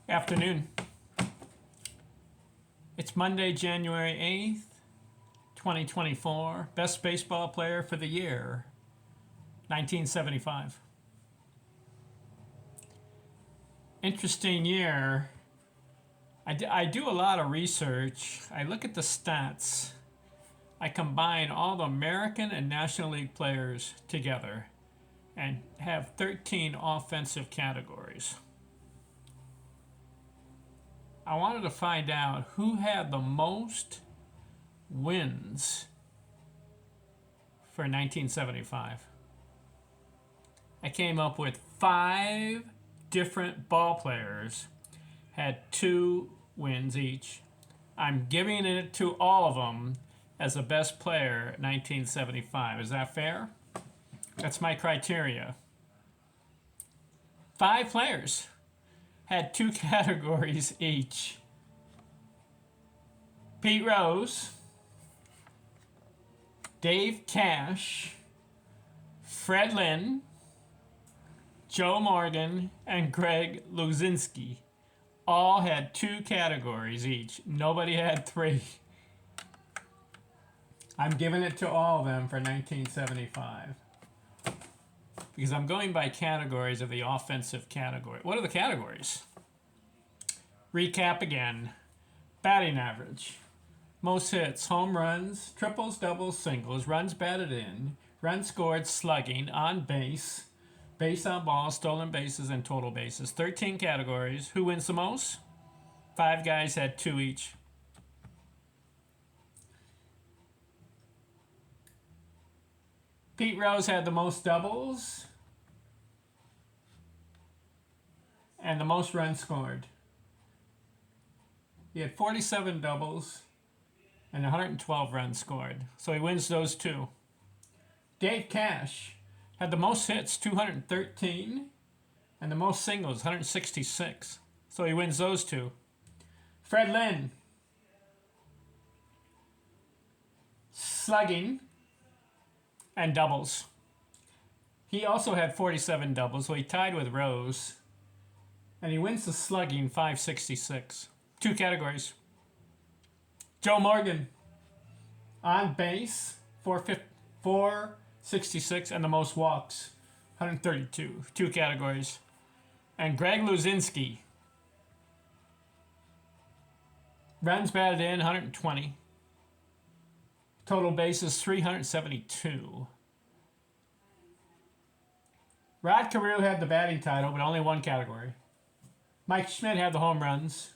Afternoon. It's Monday, January 8th, 2024. Best baseball player for the year, 1975. Interesting year. I do a lot of research. I look at the stats. I combine all the American and National League players together and have 13 offensive categories. I wanted to find out who had the most wins for 1975. I came up with 5 different ball players had 2 wins each. I'm giving it to all of them as the best player 1975. Is that fair? That's my criteria. 5 players had 2 categories each. Pete Rose, Dave Cash, Fred Lynn, Joe Morgan, and Greg Luzinski all had 2 categories each. Nobody had 3. I'm giving it to all of them for 1975 because I'm going by categories of the offensive category. What are the categories? Recap again. Batting average, most hits, home runs, triples, doubles, singles, runs batted in, runs scored, slugging, on base, base on balls, stolen bases, and total bases. 13 categories. Who wins the most? 5 guys had 2 each. Pete Rose had the most doubles and the most runs scored. He had 47 doubles and 112 runs scored. So he wins those 2. Dave Cash had the most hits, 213, and the most singles, 166. So he wins those 2. Fred Lynn, slugging and doubles. He also had 47 doubles, so he tied with Rose. And he wins the slugging, 566. 2 categories. Joe Morgan, on base, 466, and the most walks, 132. 2 categories. And Greg Luzinski, runs batted in, 120. Total bases, 372. Rod Carew had the batting title, but only 1 category. Mike Schmidt had the home runs.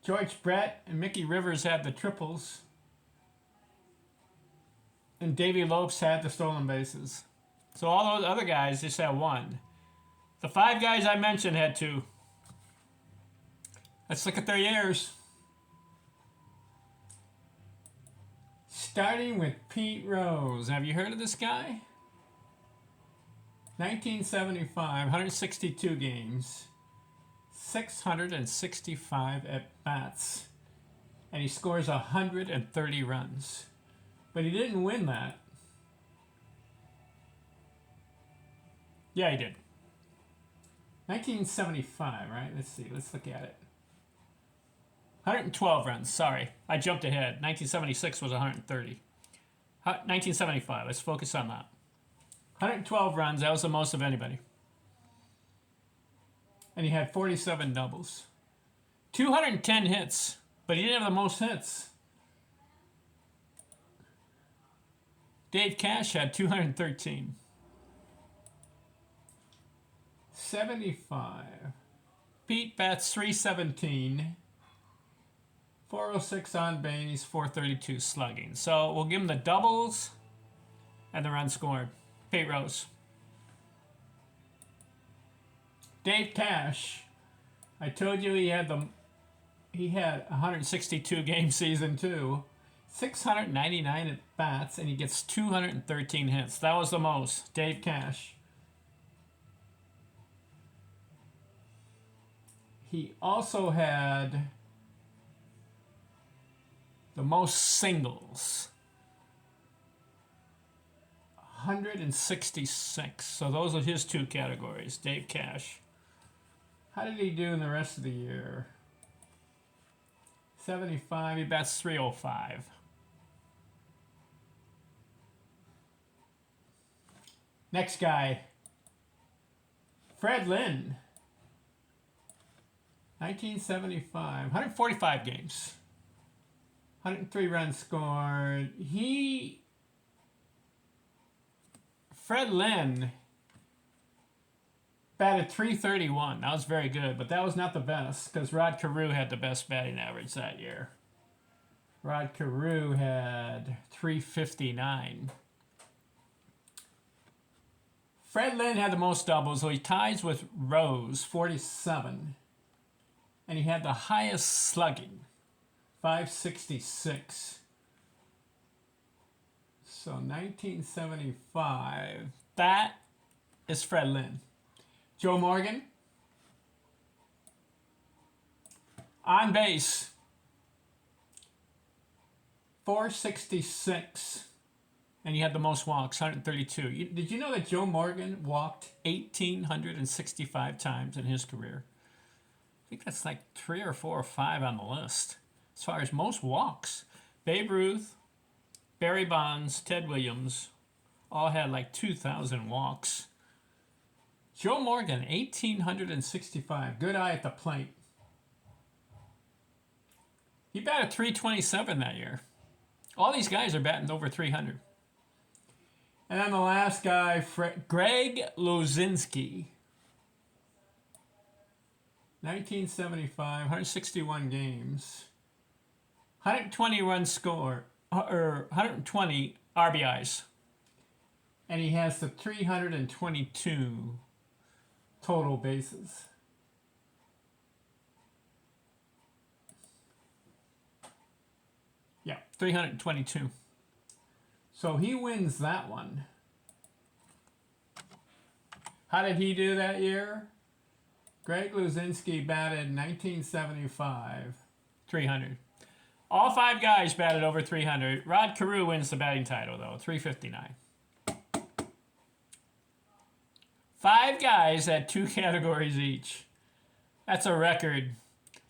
George Brett and Mickey Rivers had the triples. And Davey Lopes had the stolen bases. So all those other guys just had 1. The 5 guys I mentioned had 2. Let's look at their years. Starting with Pete Rose. Have you heard of this guy? 1975, 162 games, 665 at-bats, and he scores 130 runs. But he didn't win that. Yeah, he did. 1975, right? Let's see. Let's look at it. 112 runs. Sorry, I jumped ahead. 1976 was 130. 1975. Let's focus on that. 112 runs. That was the most of anybody. And he had 47 doubles. 210 hits, but he didn't have the most hits. Dave Cash had 213. 75. Pete bats 317. 406 on base, 432 slugging. So we'll give him the doubles and the runs scored. Pete Rose. Dave Cash. I told you he had 162 game season too. 699 at bats, and he gets 213 hits. That was the most. Dave Cash. He also had the most singles, 166. So those are his 2 categories. Dave Cash. How did he do in the rest of the year? 75, he bats 305. Next guy, Fred Lynn. 1975, 145 games. 103 runs scored. Fred Lynn batted 331. That was very good, but that was not the best because Rod Carew had the best batting average that year. Rod Carew had 359. Fred Lynn had the most doubles, so he ties with Rose, 47. And he had the highest slugging, 566. So 1975, that is Fred Lynn. Joe Morgan, on base, 466, and he had the most walks, 132. Did you know that Joe Morgan walked 1,865 times in his career? I think that's like 3 or 4 or 5 on the list. As far as most walks, Babe Ruth, Barry Bonds, Ted Williams, all had like 2,000 walks. Joe Morgan, 1,865. Good eye at the plate. He batted 327 that year. All these guys are batting over 300. And then the last guy, Greg Luzinski. 1975, 161 games. 120 runs scored, or 120 RBIs. And he has the 322 total bases. Yeah, 322. So he wins that one. How did he do that year? Greg Luzinski batted 1975, 300. All 5 guys batted over 300. Rod Carew wins the batting title, though, 359. 5 guys had 2 categories each. That's a record.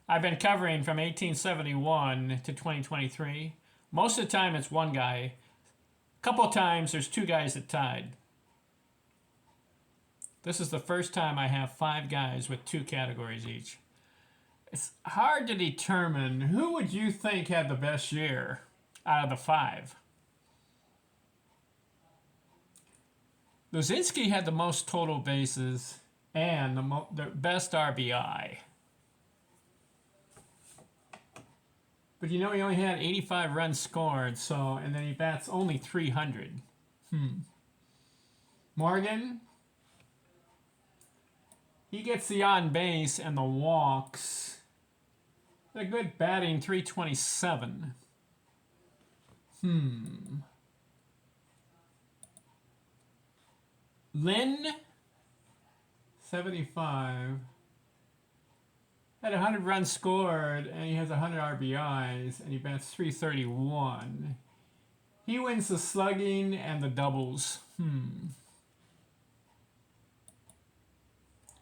I've been covering from 1871 to 2023. Most of the time it's 1 guy. A couple of times there's 2 guys that tied. This is the first time I have 5 guys with 2 categories each. It's hard to determine who would you think had the best year out of the 5. Luzinski had the most total bases and the best RBI. But you know he only had 85 runs scored, and then he bats only 300. Morgan, he gets the on base and the walks. A good batting, 327. Lynn, 75. Had 100 runs scored, and he has 100 RBIs, and he bats 331. He wins the slugging and the doubles.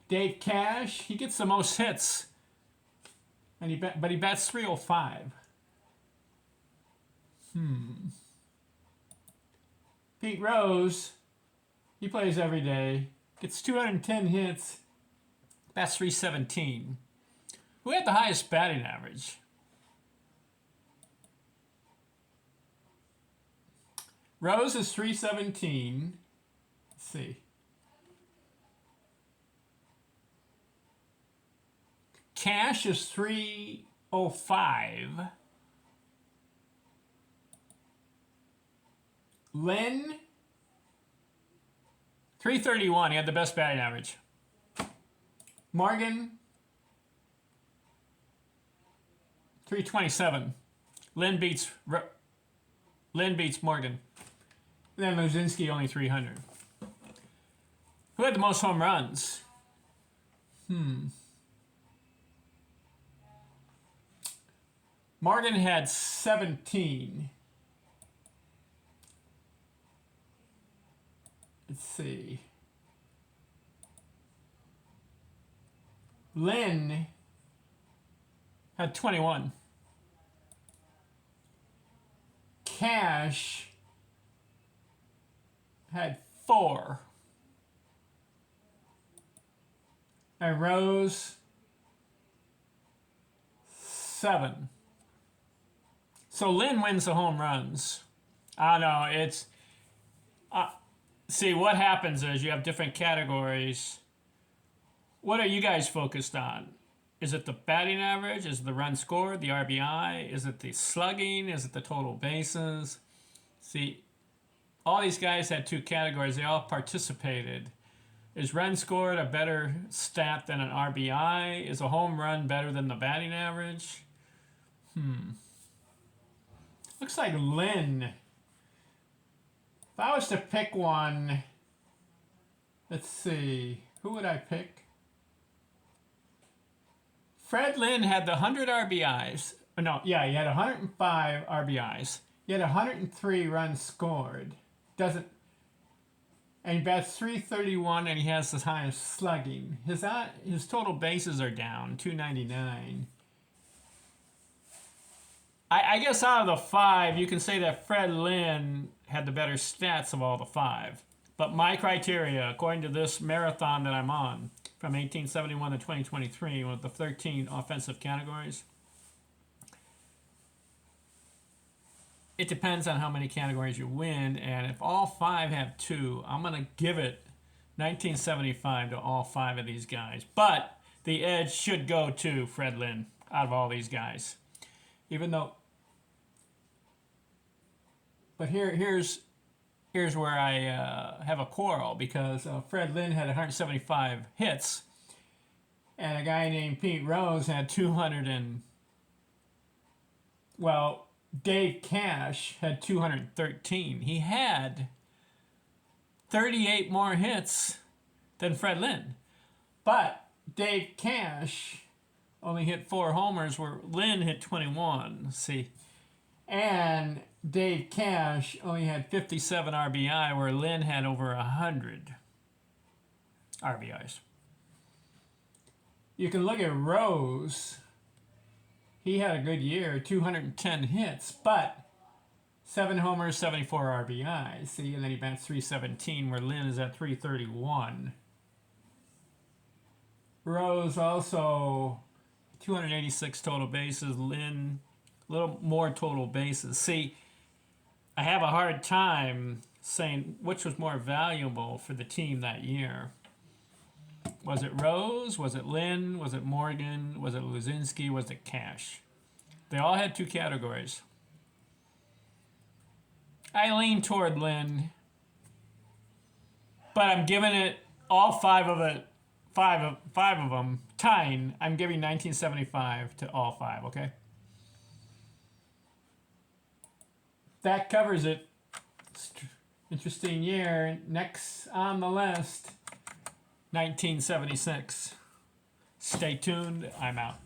Dave Cash, he gets the most hits, and but he bats 305. Pete Rose, he plays every day, gets 210 hits, bats 317. Who had the highest batting average? Rose is 317. Let's see. Cash is 305. Lynn, 331. He had the best batting average. Morgan, 327. Lynn beats Morgan. And then Luzinski only 300. Who had the most home runs? Morgan had 17. Let's see. Lynn had 21. Cash had 4. And Rose 7. So Lynn wins the home runs. I don't know. It's see, what happens is you have different categories. What are you guys focused on? Is it the batting average? Is it the run scored, the RBI? Is it the slugging? Is it the total bases? See, all these guys had 2 categories. They all participated. Is run scored a better stat than an RBI? Is a home run better than the batting average? Looks like Lynn. If I was to pick one, let's see, who would I pick? Fred Lynn had the 100 RBIs. No, yeah, he had 105 RBIs. He had 103 runs scored. And he bats .331, and he has the highest slugging. His total bases are down, 299. I guess out of the 5, you can say that Fred Lynn had the better stats of all the 5. But my criteria, according to this marathon that I'm on, from 1871 to 2023, with the 13 offensive categories, it depends on how many categories you win, and if all 5 have 2, I'm going to give it 1975 to all 5 of these guys. But the edge should go to Fred Lynn out of all these guys. Even though, but here's where I have a quarrel, because Fred Lynn had 175 hits, and a guy named Pete Rose had 200 and, well, Dave Cash had 213. He had 38 more hits than Fred Lynn. But Dave Cash only hit 4 homers, where Lynn hit 21. See, and Dave Cash only had 57 RBI, where Lynn had over 100 RBIs. You can look at Rose. He had a good year, 210 hits, but 7 homers, 74 RBIs. See, and then he bats .317, where Lynn is at .331. Rose also 286 total bases. Lynn, a little more total bases. See, I have a hard time saying which was more valuable for the team that year. Was it Rose? Was it Lynn? Was it Morgan? Was it Luzinski? Was it Cash? They all had 2 categories. I lean toward Lynn, but I'm giving it all 5 of it. Five of them tying. I'm giving 1975 to all 5. Okay. That covers it. Interesting year. Next on the list, 1976. Stay tuned. I'm out.